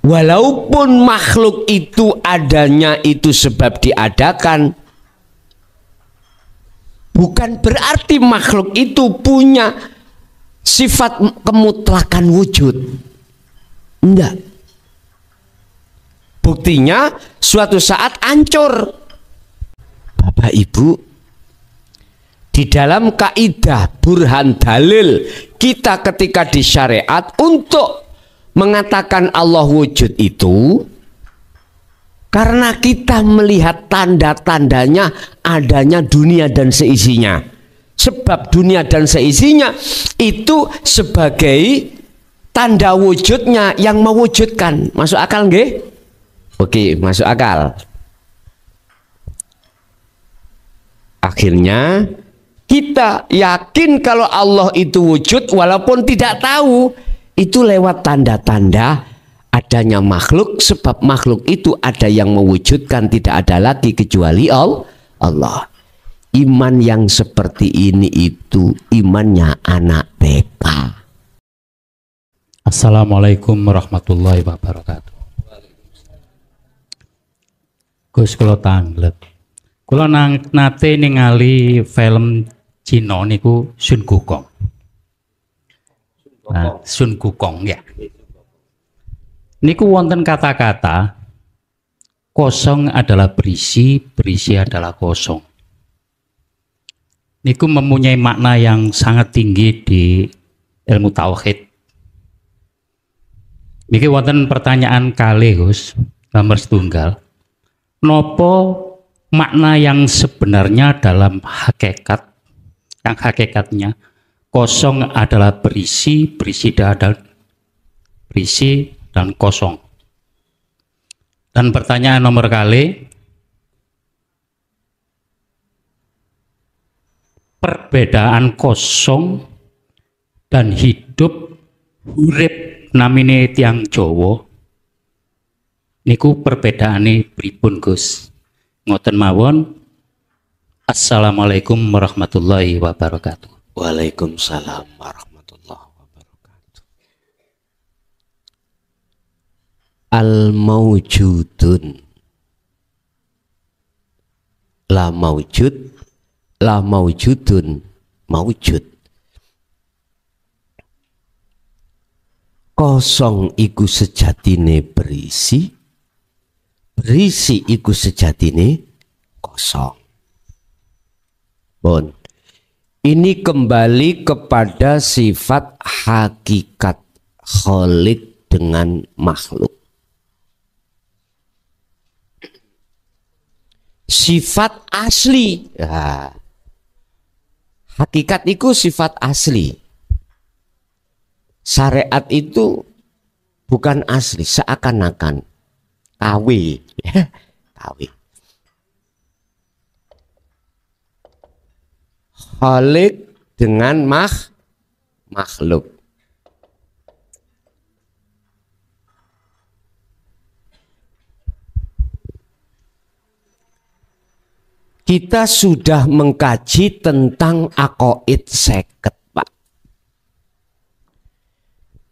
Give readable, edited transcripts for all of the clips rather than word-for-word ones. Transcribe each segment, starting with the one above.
Walaupun makhluk itu adanya itu sebab diadakan, bukan berarti makhluk itu punya sifat kemutlakan wujud. Enggak. Buktinya suatu saat hancur. Bapak Ibu, di dalam kaidah burhan dalil kita ketika di syariat untuk mengatakan Allah wujud itu karena kita melihat tanda-tandanya adanya dunia dan seisinya. Sebab dunia dan seisinya itu sebagai tanda wujudnya yang mewujudkan. Masuk akal nggih? Oke, masuk akal. Akhirnya kita yakin kalau Allah itu wujud walaupun tidak tahu. Itu lewat tanda-tanda adanya makhluk, sebab makhluk itu ada yang mewujudkan, tidak ada lagi kecuali Allah. Iman yang seperti ini itu imannya anak TK. Assalamualaikum warahmatullahi wabarakatuh. Gus kula tanglet. Kula nate ningali film Cina niku Sun Gokong. Nah, Sun Gokong ya. Niku wonten kata-kata kosong adalah berisi, berisi adalah kosong. Niku mempunyai makna yang sangat tinggi di ilmu tauhid. Niki wonten pertanyaan kalih Gus, nomor setunggal. Nopo makna yang sebenarnya dalam hakikat, yang hakikatnya kosong adalah berisi, berisi adalah berisi dan kosong. Dan pertanyaan nomor kali, perbedaan kosong dan hidup urip namine tiang Jawa niku perbedaane pripun Gus? Ngoten mawon. Assalamualaikum warahmatullahi wabarakatuh. Waalaikumsalam warahmatullahi wabarakatuh. Al-mawjudun la mawjud, la mawjudun mawjud. Kosong iku sejatine berisi, berisi iku sejatine kosong. Bon, ini kembali kepada sifat hakikat Khalik dengan makhluk. Sifat asli. Ya. Hakikat itu sifat asli. Syariat itu bukan asli, seakan-akan KW. KW. Khalik dengan makhluk. Kita sudah mengkaji tentang aqaid 50, Pak.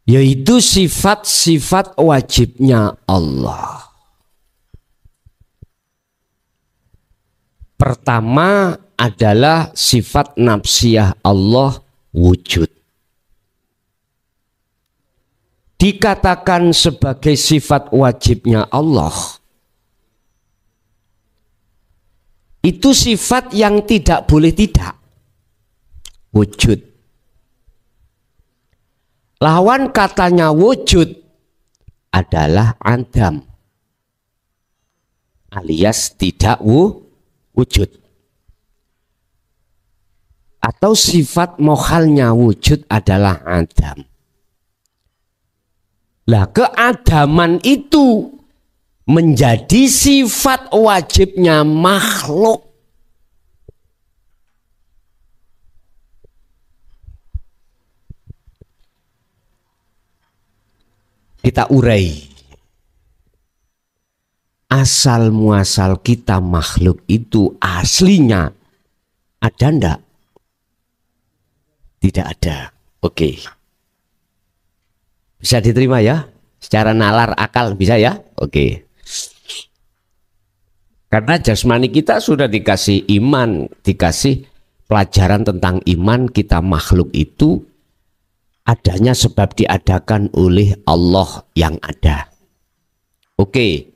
Yaitu sifat-sifat wajibnya Allah. Pertama adalah sifat nafsiyah Allah wujud. Dikatakan sebagai sifat wajibnya Allah. Itu sifat yang tidak boleh tidak. Wujud. Lawan katanya wujud adalah adam. Alias tidak wujud. Atau sifat mokhalnya wujud adalah adam. Lah keadaman itu menjadi sifat wajibnya makhluk. Kita urai. Asal muasal kita makhluk itu aslinya ada ndak? Tidak ada. Oke. Bisa diterima ya? Secara nalar akal bisa ya? Oke. Karena jasmani kita sudah dikasih iman, dikasih pelajaran tentang iman, kita makhluk itu adanya sebab diadakan oleh Allah yang ada. Oke.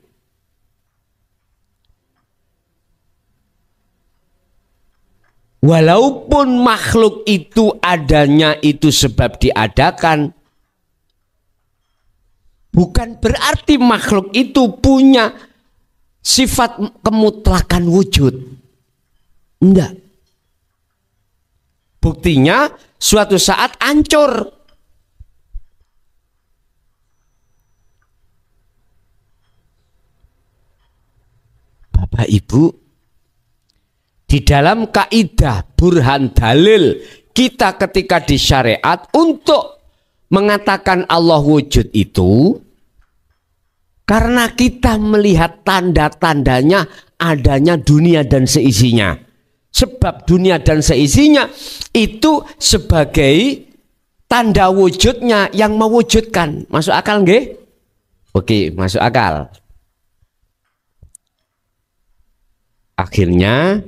Walaupun makhluk itu adanya itu sebab diadakan, bukan berarti makhluk itu punya sifat kemutlakan wujud. Enggak. Buktinya suatu saat hancur. Bapak Ibu, di dalam kaidah burhan dalil kita ketika di syariat untuk mengatakan Allah wujud itu karena kita melihat tanda-tandanya adanya dunia dan seisinya. Sebab dunia dan seisinya itu sebagai tanda wujudnya yang mewujudkan. Masuk akal nggih? Oke, masuk akal. Akhirnya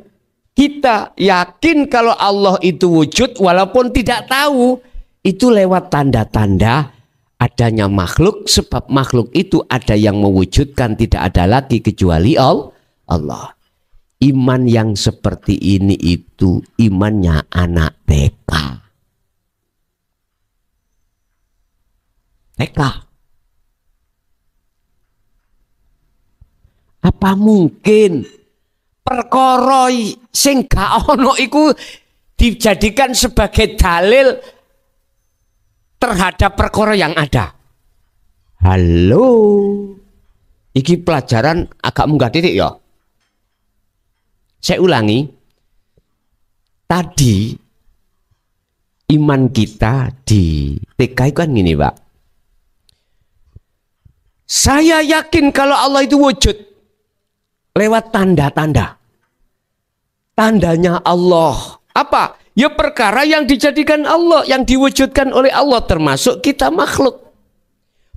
kita yakin kalau Allah itu wujud walaupun tidak tahu. Itu lewat tanda-tanda adanya makhluk. Sebab makhluk itu ada yang mewujudkan, tidak ada lagi kecuali Allah. Iman yang seperti ini itu imannya anak TK. TK. Apa mungkin perkara sing gak ono iku dijadikan sebagai dalil terhadap perkara yang ada? Halo. Iki pelajaran agak munggah titik ya. Saya ulangi. Tadi iman kita di TK kan gini, Pak. Saya yakin kalau Allah itu wujud lewat tanda-tanda. Tandanya Allah apa? Ya perkara yang dijadikan Allah, yang diwujudkan oleh Allah, termasuk kita makhluk.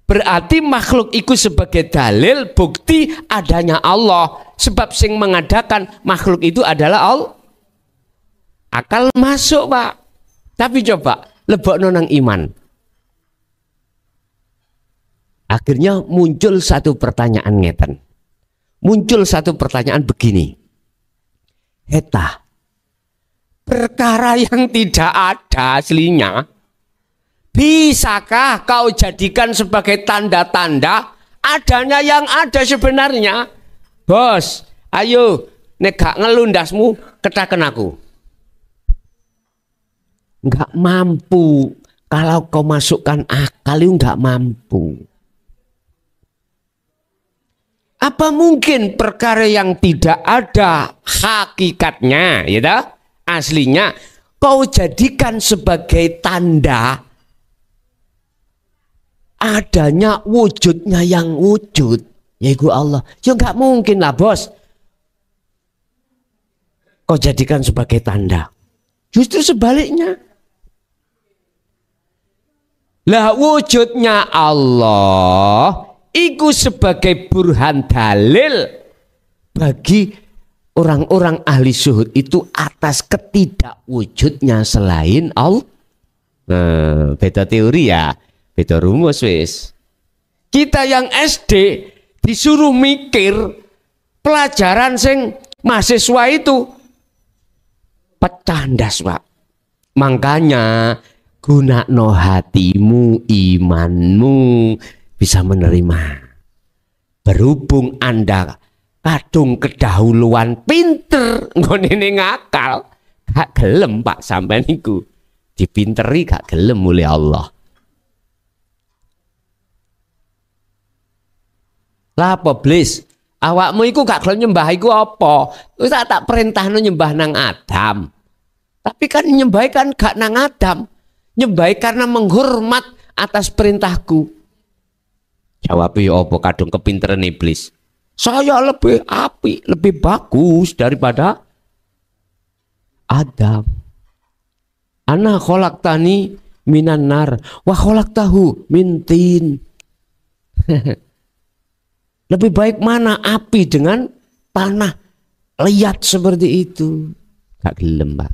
Berarti makhluk itu sebagai dalil bukti adanya Allah. Sebab sing mengadakan makhluk itu adalah Allah. Akal masuk, Pak. Tapi coba lebokno nang iman. Akhirnya muncul satu pertanyaan ngeten. Muncul satu pertanyaan begini. Eta, perkara yang tidak ada aslinya, bisakah kau jadikan sebagai tanda-tanda adanya yang ada sebenarnya? Bos, ayo, nek gak ngelundasmu, ketaken aku. Enggak mampu. Kalau kau masukkan akal itu enggak mampu. Apa mungkin perkara yang tidak ada hakikatnya, ya dah, aslinya, kau jadikan sebagai tanda adanya wujudnya yang wujud, yaitu Allah? Ya nggak mungkin lah, bos. Kau jadikan sebagai tanda. Justru sebaliknya. Lah wujudnya Allah iku sebagai burhan dalil bagi orang-orang ahli syuhud itu atas ketidakwujudnya selain Allah. Beda teori ya, beda rumus wis. Kita yang SD disuruh mikir pelajaran sing mahasiswa itu pecah ndas, Pak. Makanya gunakno hatimu, imanmu bisa menerima. Berhubung Anda kadung kedahuluan pinter nggone ngakal, gak gelem Pak sampean niku dipinteri, gak gelem oleh Allah. Lah apa blis? Awakmu iku gak gelem nyembah iku apa? Wis tak perintahno nyembah nang Adam. Tapi kan nyembah kan gak nang Adam. Nyembah karena menghormat atas perintahku. Jawab ya apa kadung kepinteran iblis. Saya lebih apik, lebih bagus daripada Adam. Ana khalaqtani minan nar wa khalaqtahu min tin. Lebih baik mana api dengan tanah liat seperti itu? Gak gelem, Pak.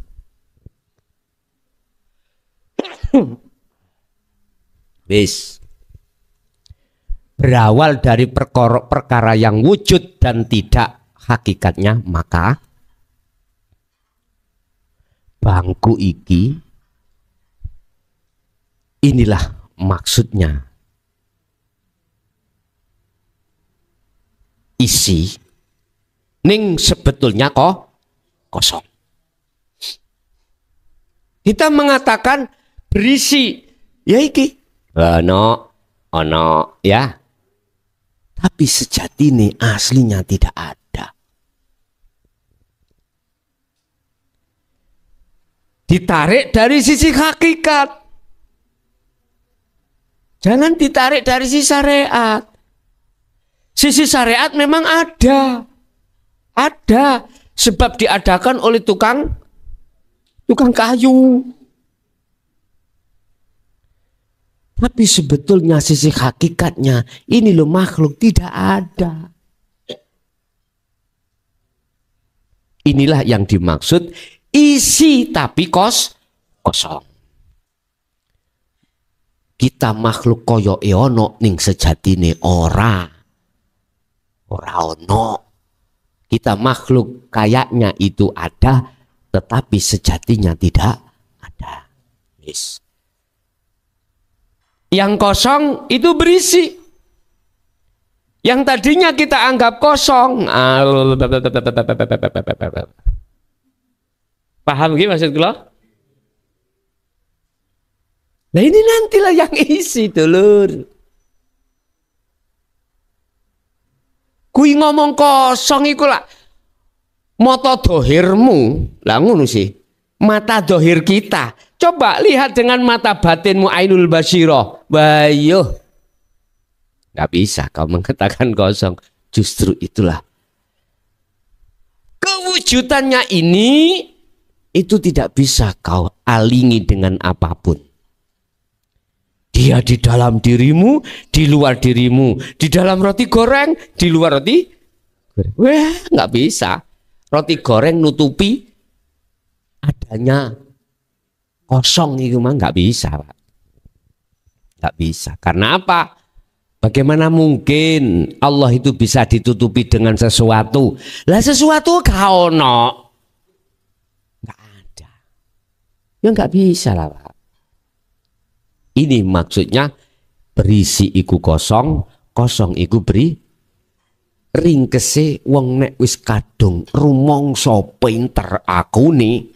Wis. Berawal dari perkara yang wujud dan tidak hakikatnya, maka bangku iki inilah maksudnya. Isi ning sebetulnya kok kosong. Kita mengatakan berisi, ya iki ono ya. Tapi sejatinya aslinya tidak ada. Ditarik dari sisi hakikat. Jangan ditarik dari sisi syariat. Sisi syariat memang ada. Ada. Sebab diadakan oleh tukang kayu. Tapi sebetulnya sisi hakikatnya ini loh makhluk tidak ada. Inilah yang dimaksud isi tapi kosong. Kita makhluk koyo ono ning sejatine ora ono. Kita makhluk kayaknya itu ada tetapi sejatinya tidak ada. Yes. Yang kosong itu berisi. Yang tadinya kita anggap kosong. Paham gak maksud gue? Nah ini nantilah yang isi dulur. Kui ngomong kosong iku lah. Mata dohirmu. Lah ngono sih. Mata dohir kita. Coba lihat dengan mata batinmu ainul basyirah. Bayuh. Gak bisa kau mengatakan kosong. Justru itulah. Kewujudannya ini. Itu tidak bisa kau alingi dengan apapun. Dia di dalam dirimu, di luar dirimu. Di dalam roti goreng, di luar roti goreng. Wah, gak bisa. Roti goreng nutupi adanya kosong itu mah nggak bisa, Pak. Nggak bisa. Karena apa? Bagaimana mungkin Allah itu bisa ditutupi dengan sesuatu? Lah sesuatu gak ono. Nggak ada. Ya nggak bisa lah, Pak. Ini maksudnya berisi iku kosong, kosong iku beri. Ringkese wong nek wis kadung rumangsa pinter aku nih.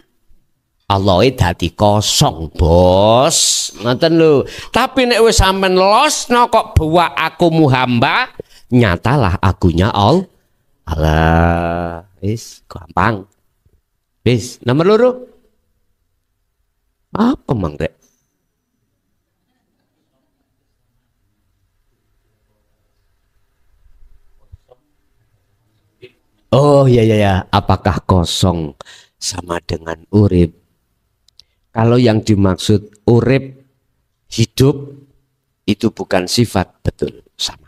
Allah dadi kosong, bos. Ngoten lho. Tapi nek wis sampean losno kok bawa aku hamba, nyatalah akunya Allah. Wis gampang. Wis, nomor loro. Apa mang rek? Oh ya. Apakah kosong sama dengan urip? Kalau yang dimaksud urip, hidup, itu bukan sifat, betul, sama.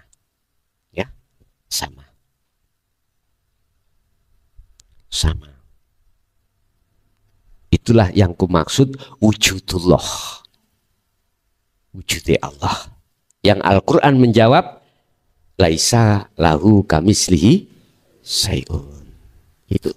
Ya, sama. Sama. Itulah yang kumaksud wujudullah. Wujudnya Allah. Yang Al-Quran menjawab, laisa lahu kamislihi syai'un. Itu.